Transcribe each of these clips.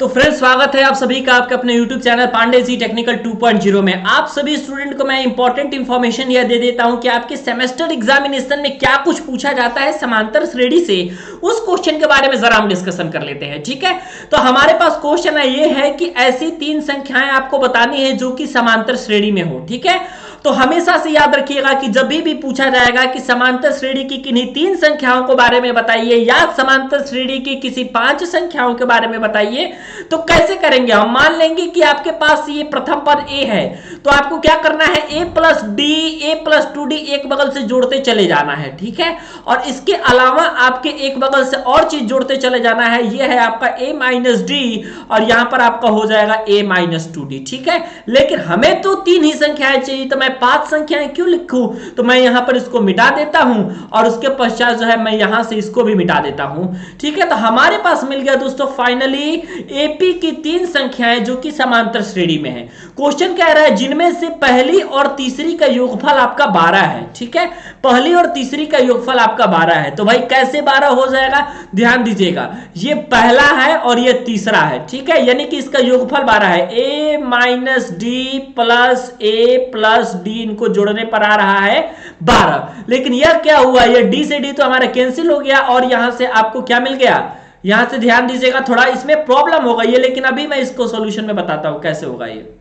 तो फ्रेंड्स, स्वागत है आप सभी का आपके अपने YouTube channel Pandey ji technical 2.0 में। आप सभी स्टूडेंट को मैं इंपॉर्टेंट इंफॉर्मेशन यह दे देता हूं कि आपके सेमेस्टर एग्जामिनेशन में क्या कुछ पूछा जाता है समांतर श्रेणी से, उस क्वेश्चन के बारे में जरा हम डिस्कशन कर लेते हैं। ठीक है, तो हमारे पास क्वेश्चन है ये है कि ऐसी तीन संख्याएं आपको बतानी है जो कि समांतर श्रेणी में हो। ठीक है, तो हमेशा से याद रखिएगा कि जब भी पूछा जाएगा कि समांतर श्रेणी की किन्हीं तीन संख्याओं के बारे में बताइए या समांतर श्रेणी की किसी पांच संख्याओं के बारे में बताइए, तो कैसे करेंगे। हम मान लेंगे कि आपके पास ये प्रथम पद a है, तो आपको क्या करना है, a plus D, a plus 2d एक बगल से जोड़ते चले जाना है। ठीक है, और इसके अलावा आपके एक बगल से और चीज जोड़ते चले जाना है। ये है आपका a माइनस डी और यहां पर आपका हो जाएगा a माइनस 2d। ठीक है, लेकिन हमें तो तीन ही संख्याएं चाहिए, तो मैं पांच संख्याएं क्यों लिखूं, तो मैं यहां पर इसको मिटा देता हूं और उसके पश्चात जो है मैं यहां से इसको भी मिटा देता हूं। ठीक है, तो हमारे पास मिल गया दोस्तों फाइनली एपी की तीन संख्याएं जो कि समांतर श्रेणी में है। क्वेश्चन कह रहा है जिनमें से पहली और तीसरी का योगफल आपका 12 है। ठीक है, पहली और तीसरी का योगफल आपका 12 है, तो भाई कैसे 12 हो जाएगा, ध्यान दीजिएगा, ये पहला है और ये तीसरा है। ठीक है, यानी कि इसका योगफल 12 है। a minus D plus a plus D, इनको जोड़ने पर आ रहा है 12। लेकिन यह क्या हुआ, यह d से d तो हमारा कैंसिल हो गया और यहां से आपको क्या मिल गया, यहां से ध्यान दीजिएगा, थोड़ा इसमें प्रॉब्लम होगा ये, लेकिन अभी मैं इसको सॉल्यूशन में बताता हूं कैसे होगा ये।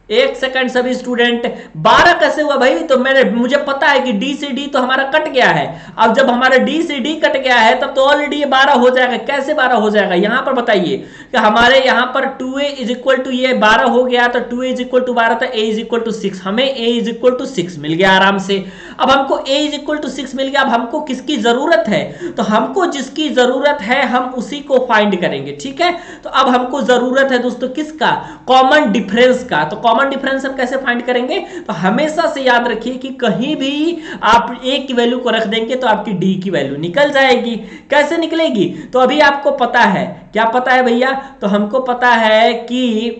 एक सेकंड सभी स्टूडेंट, 12 कैसे हुआ भाई, तो मुझे पता है कि d से d तो हमारा कट गया है। अब जब हमारा d से d कट गया है तब तो ऑलरेडी ये 12 हो जाएगा। कैसे 12 हो जाएगा, यहां पर बताइए कि हमारे यहां पर 2a इज इक्वल टू, ये 12 हो गया तो 2a इज इक्वल टू 12 था, a इज इक्वल टू 6, हमें a इज इक्वल टू 6 मिल गया आराम से। अब हमको a इज इक्वल टू 6 मिल गया, अब हमको किसकी जरूरत है, तो हमको जिसकी जरूरत है हम उसी को फाइंड करेंगे। ठीक है, तो अब हमको जरूरत है दोस्तों किसका, कॉमन डिफरेंस का। तो कॉमन डिफरेंस हम कैसे फाइंड करेंगे, तो हमेशा से याद रखिए कि कहीं भी आप a की वैल्यू को रख देंगे तो आपकी d की वैल्यू निकल जाएगी। कैसे निकलेगी, तो अभी आपको पता है, क्या पता है भैया, तो हमको पता है कि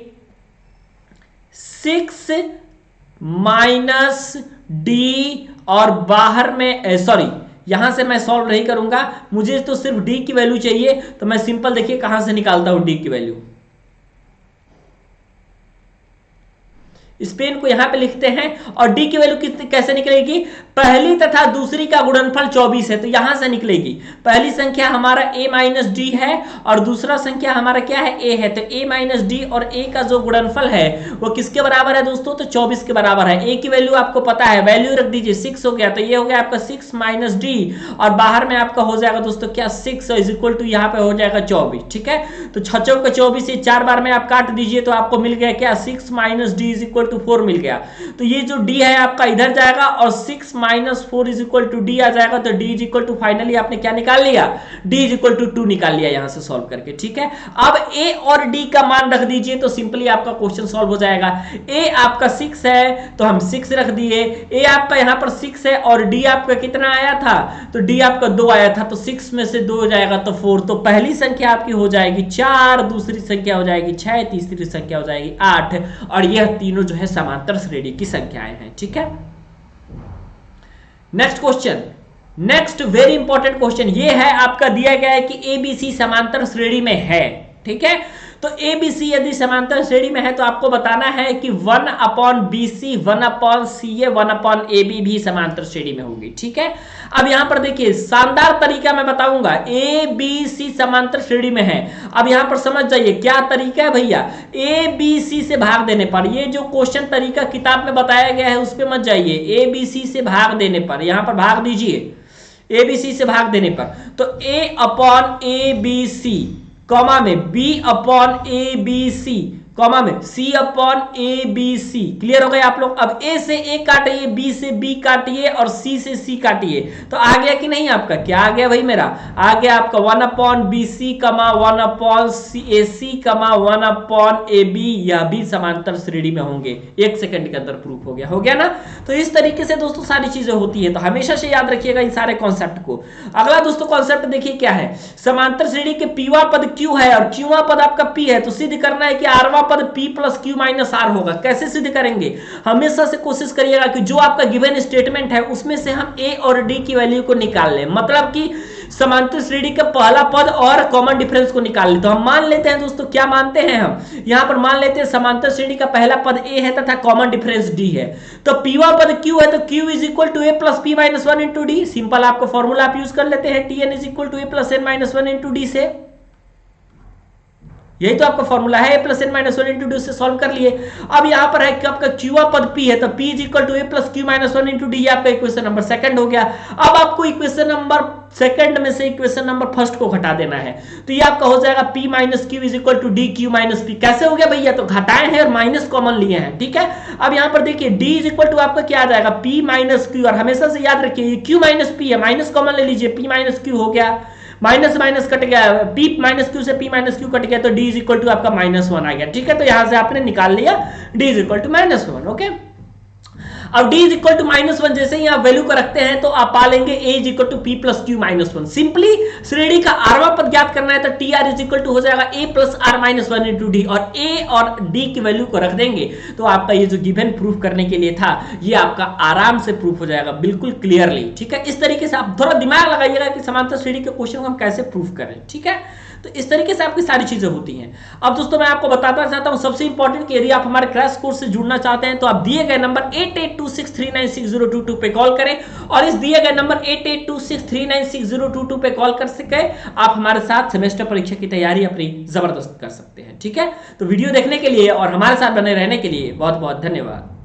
6 माइनस डी और बाहर में सॉरी, यहां से मैं सॉल्व नहीं करूंगा, मुझे तो सिर्फ d की वैल्यू चाहिए, तो मैं सिंपल देखिए कहां से निकालता हूं d की वैल्यू। इस पेन को यहां पे लिखते हैं और d की वैल्यू कैसे निकलेगी, पहली तथा दूसरी का गुणनफल 24 है, तो यहां से निकलेगी। पहली संख्या हमारा a माइनस डी है और दूसरा संख्या हमारा क्या है, a है, तो a माइनस डी और a का जो गुणनफल है वो किसके बराबर है दोस्तों, तो 24 के बराबर है। a की वैल्यू आपको पता है, वैल्यू रख दीजिए 6 हो गया, तो ये हो गया आपका 6 माइनस डी और बाहर में आपका हो जाएगा दोस्तों क्या, 6 इज इक्वल टू यहाँ पे हो जाएगा 24। ठीक है, तो 6 चौक 24 से 4 बार में आप काट दीजिए तो आपको मिल गया क्या, 6 minus D is equal to 4 मिल गया। तो ये जो d है आपका इधर जाएगा और 6 minus 4 is equal to D आ जाएगा, तो d is equal to finally आपने क्या निकाल लिया, d इज इक्वल टू 2 निकाल लिया यहां से सॉल्व करके। ठीक है, अब a और d का मान रख दीजिए तो सिंपली आपका क्वेश्चन सॉल्व हो जाएगा। a आपका 6 है तो हम 6 रख दिए, a आपका यहां पर 6 है और d आपका कितना आया था, तो d आपका 2 आया था, तो 6 में से 2 हो जाएगा तो 4, तो पहली संख्या आपकी हो जाएगी 4, दूसरी संख्या हो जाएगी 6, तीसरी संख्या हो जाएगी 8 और यह तीनों जो है समांतर श्रेणी की संख्याएं हैं। ठीक है, next question, next very important question ये है, आपका दिया गया है कि ABC समांतर श्रेणी में है। ठीक है, तो ABC यदि समांतर श्रेणी में है तो आपको बताना है कि 1 upon BC 1 upon CA 1 upon AB भी समांतर श्रेणी में होगी। ठीक है, अब यहां पर देखिए शानदार तरीका मैं बताऊंगा, ABC समांतर श्रेणी में है। अब यहां पर समझ जाइए क्या तरीका है भैया, ABC से भाग देने पर, ये जो क्वेश्चन तरीका किताब में बताया गया है उस पर मत जाइए, ABC से भाग देने पर, यहां पर भाग दीजिए ABC से भाग देने पर, तो A अपॉन ABC कॉमा में b upon A B C comma में c upon A B C. Clear हो गए आप लोग। अब a से a काटिए, b से b काटिए और c से c काटिए, तो आ गया कि नहीं आपका, क्या आ गया भाई मेरा, आ गया आपका 1 अपॉन बी सी कमा 1 अपॉन ए सी कमा 1 अपॉन ए बी, यह भी समांतर श्रेणी में होंगे। एक सेकंड के अंदर प्रूफ हो गया ना। तो इस तरीके से दोस्तों सारी चीजें होती है, तो हमेशा से याद रखिएगा इन सारे कॉन्सेप्ट को। अगला दोस्तों कॉन्सेप्ट देखिए क्या है, समांतर श्रेणी के पीवा पद q है और क्यूवा पद आपका p है, तो सिद्ध करना है कि आरवा पद p plus Q minus R होगा। कैसे सिद्ध करेंगे, हमेशा से कोशिश करिएगा कि जो आपका गिवन स्टेटमेंट है उसमें से हम a और d की वैल्यू को निकाल लें, मतलब कि समांतर श्रेणी का पहला पद और कॉमन डिफरेंस को निकाल ले। तो हम मान लेते हैं दोस्तों, क्या मानते हैं हम यहां पर, मान लेते हैं समांतर श्रेणी का पहला पद ए है तथा कॉमन डिफरेंस डी है। तो पीवा पद क्यू है, तो Q is equal to A plus P minus one into D. Simple आपको फॉर्मूला आप यूज कर लेते हैं, T N is equal to A plus N minus one into D से। यही तो आपका फॉर्मूला है, A plus N minus one into D से सॉल्व कर लिए। अब यहां पर है कि आपका क्यूआ पद पी है, तो P is equal to A plus Q minus one into D, आपका इक्वेशन नंबर सेकंड हो गया। अब आपको इक्वेशन नंबर सेकंड में से इक्वेशन नंबर फर्स्ट को घटा देना है, तो ये आपका हो जाएगा P minus Q is equal to D Q minus P. कैसे हो गया भैया, तो घटाए हैं और माइनस कॉमन लिए हैं, ठीक है। अब यहां पर देखिए डी इज इक्वल टू आपका क्या आ जाएगा, पी माइनस क्यू, और हमेशा से याद रखिए क्यू माइनस पी है, माइनस कॉमन ले लीजिए, पी माइनस क्यू हो गया, माइनस माइनस कट गया, पी माइनस क्यू से पी माइनस क्यू कट गया, तो डी इज इक्वल टू आपका माइनस वन आ गया, ठीक है। तो यहां से आपने निकाल लिया D is equal to minus one, okay. अब D is equal to minus one जैसे ही आप वैल्यू को रखते हैं तो आप पा लेंगे A is equal to P plus Q minus one. Simply श्रेणी का आरवा पद ज्ञात करना है, तो T R is equal to हो जाएगा A plus R minus one into D, और ए और डी की वैल्यू को रख देंगे तो आपका ये जो गिवन प्रूफ करने के लिए था ये आपका आराम से प्रूफ हो जाएगा, बिल्कुल क्लियरली, ठीक है। इस तरीके से आप थोड़ा दिमाग लगाइएगा कि समांतर श्रेणी के क्वेश्चन को हम कैसे प्रूफ करें, ठीक है। तो इस तरीके से आपकी सारी चीजें होती हैं। अब दोस्तों मैं आपको बताना चाहता हूं सबसे इंपॉर्टेंट कि यदि आप हमारे क्रैश कोर्स से जुड़ना चाहते हैं तो आप दिए गए नंबर 8826396022 पे कॉल करें, और इस दिए गए नंबर 8826396022 पे कॉल कर सके आप हमारे साथ सेमेस्टर परीक्षा की तैयारी अपनी जबरदस्त कर सकते हैं, ठीक है। तो वीडियो देखने के लिए और हमारे साथ बने रहने के लिए बहुत बहुत धन्यवाद।